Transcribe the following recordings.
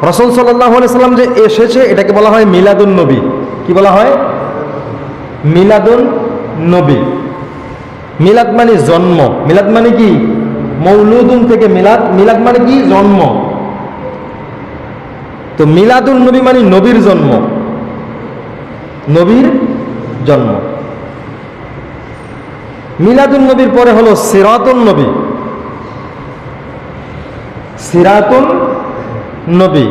রাসূল সাল্লাল্লাহু আলাইহি সাল্লাম যে এসেছে এটাকে বলা হয় মিলাদুন নবী। কি বলা হয়? মিলাদুন নবী। মিলাদ মানে জন্ম। মিলাদ মানে কি? মৌলুদুন থেকে মিলাদ। মিলাদ মানে কি? জন্ম। তো মিলাদুন নবী মানে নবীর জন্ম। নবীর জন্ম। মিলাদুন নবীর পরে হলো সিরাতুন নবী। সিরাতুন নবী।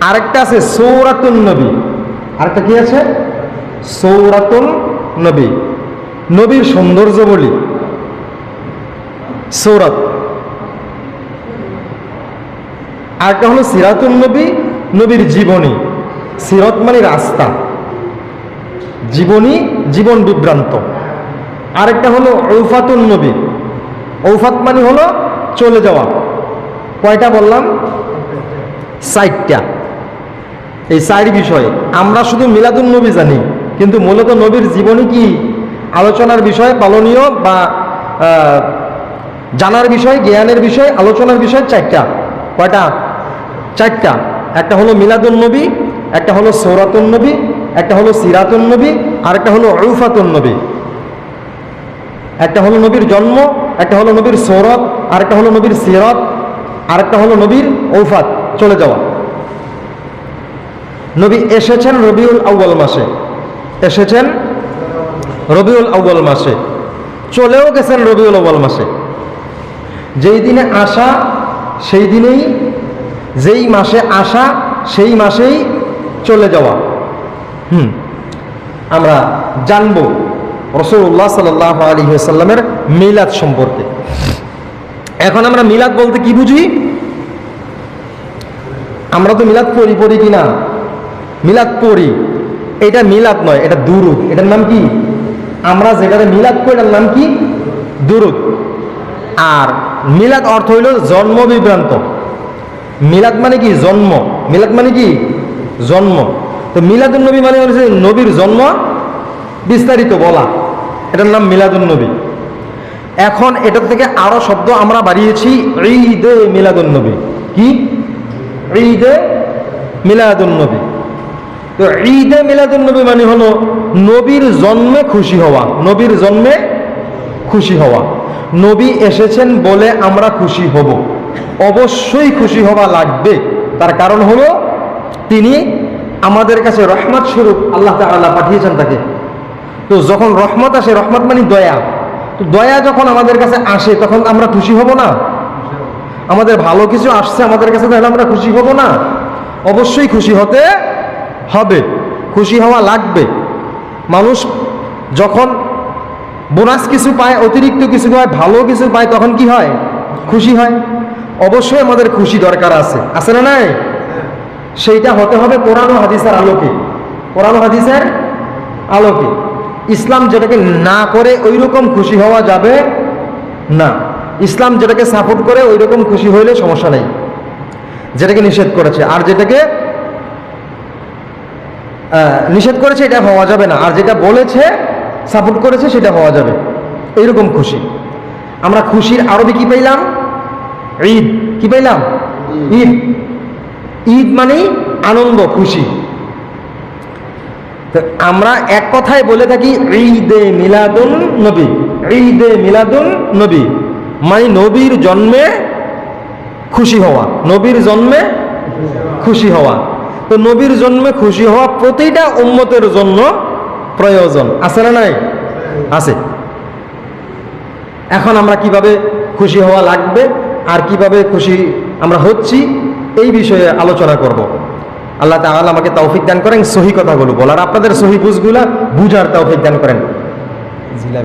আরেকটা আছে সৌরাতুন নবী। আরেকটা কি আছে? সৌরাতুন নবী। নবীর সৌন্দর্য বলি সৌরাত। আরেকটা হলো সিরাতুন নবী, নবীর জীবনী। সিরাত মানে রাস্তা, জীবনী জীবন বিভ্রান্ত। আরেকটা হলো ঔফাতুন নবী। ঔফাত মানে হলো চলে যাওয়া। কয়টা বললাম? 4টা। এই 4 বিষয়ে আমরা শুধু মিলাদুন নবী জানি, কিন্তু মূলত নবীর জীবনী কি আলোচনার বিষয়, পালনীয় বা জানার বিষয়, জ্ঞানের বিষয়, আলোচনার বিষয় 4টা। কয়টা? 4টা। একটা হলো মিলাদুন নবী, একটা হলো সৌরাতুন নবী, একটা হলো সিরাতুন নবী, আর একটা হলো ঔফাতুন নবী। একটা হলো নবীর জন্ম, একটা হলো নবীর সৌরত, আরেকটা হলো নবীর সিরাত, আরেকটা হলো নবীর ঔফাত, চলে যাওয়া। নবী এসেছেন রবিউল আউয়াল মাসে। এসেছেন রবিউল আউয়াল মাসে, চলেও গেছেন রবিউল আউয়াল মাসে। যেই দিনে আসা সেই দিনেই, যেই মাসে আসা সেই মাসেই চলে যাওয়া। আমরা জানবো রাসূলুল্লাহ সাল্লাল্লাহু আলাইহি ওয়াসাল্লামের মিলাদ সম্পর্কে। এখন আমরা মিলাদ বলতে কি বুঝি? আমরা তো মিলাদ পড়ি কিনা? মিলাদ পড়ি। এটা মিলাদ নয়, এটা দুরুদ। এটার নাম কি? আমরা যেটাতে মিলাদ করি এটার নাম কি? দুরুদ। আর মিলাদ অর্থ হইল জন্ম বিভ্রান্ত। মিলাদ মানে কি? জন্ম। মিলাদ মানে কি? জন্ম। তো মিলাদুন নবী মানে হচ্ছে নবীর জন্ম বিস্তারিত বলা, এটার নাম মিলাদুন নবী। এখন এটার থেকে আরো শব্দ আমরা বাড়িয়েছি, ঈদে মিলাদুন নবী। কি? ঈদে মিলাদুন নবী। তো ঈদে মিলাদুন নবী মানে হলো নবীর জন্মে খুশি হওয়া। নবীর জন্মে খুশি হওয়া। নবী এসেছেন বলে আমরা খুশি হব। অবশ্যই খুশি হওয়া লাগবে। তার কারণ হলো তিনি আমাদের কাছে রহমত স্বরূপ আল্লাহ তাআলা পাঠিয়েছেন তাকে। তো যখন রহমত আসে, রহমত মানে দয়া, তো দয়া যখন আমাদের কাছে আসে তখন আমরা খুশি হব না? আমাদের ভালো কিছু আসছে আমাদের কাছে, তাহলে আমরা খুশি হব না? অবশ্যই খুশি হতে হবে, খুশি হওয়া লাগবে। মানুষ যখন বোনাস কিছু পায়, অতিরিক্ত কিছু পায়, ভালো কিছু পায়, তখন কি হয়? খুশি হয়। অবশ্যই আমাদের খুশি দরকার আছে, আছে না নাই? সেইটা হতে হবে কোরআন ও হাদিসের আলোকে। কোরআন ও হাদিসের আলোকে। ইসলাম যেটাকে না করে ওই রকম খুশি হওয়া যাবে না। ইসলাম যেটাকে সাপোর্ট করে ওই রকম খুশি হইলে সমস্যা নেই, যেটাকে নিষেধ করেছে। আর যেটাকে নিষেধ করেছে এটা হওয়া যাবে না, আর যেটা বলেছে সাপোর্ট করেছে সেটা হওয়া যাবে। এইরকম খুশি। আমরা খুশির আরবি কি পাইলাম? ঈদ। কি পাইলাম? ঈদ। ঈদ মানেই আনন্দ, খুশি। আমরা এক কথায় বলে থাকি ঈদে মিলাদুন নবী। ঈদে মিলাদুন নবী মানে নবীর জন্মে খুশি হওয়া। নবীর জন্মে খুশি হওয়া। তো নবীর জন্মে খুশি হওয়া প্রতিটা উম্মতের জন্য প্রয়োজন, আছে না নাই? আছে। এখন আমরা কিভাবে খুশি হওয়া লাগবে আর কিভাবে খুশি আমরা হচ্ছি এই বিষয়ে আলোচনা করব। আল্লাহ তাআলা আমাকে তৌফিক দান করেন সহি কথাগুলো বলার, আপনাদের সহি বুঝগুলা বুঝার তৌফিক দান করেন।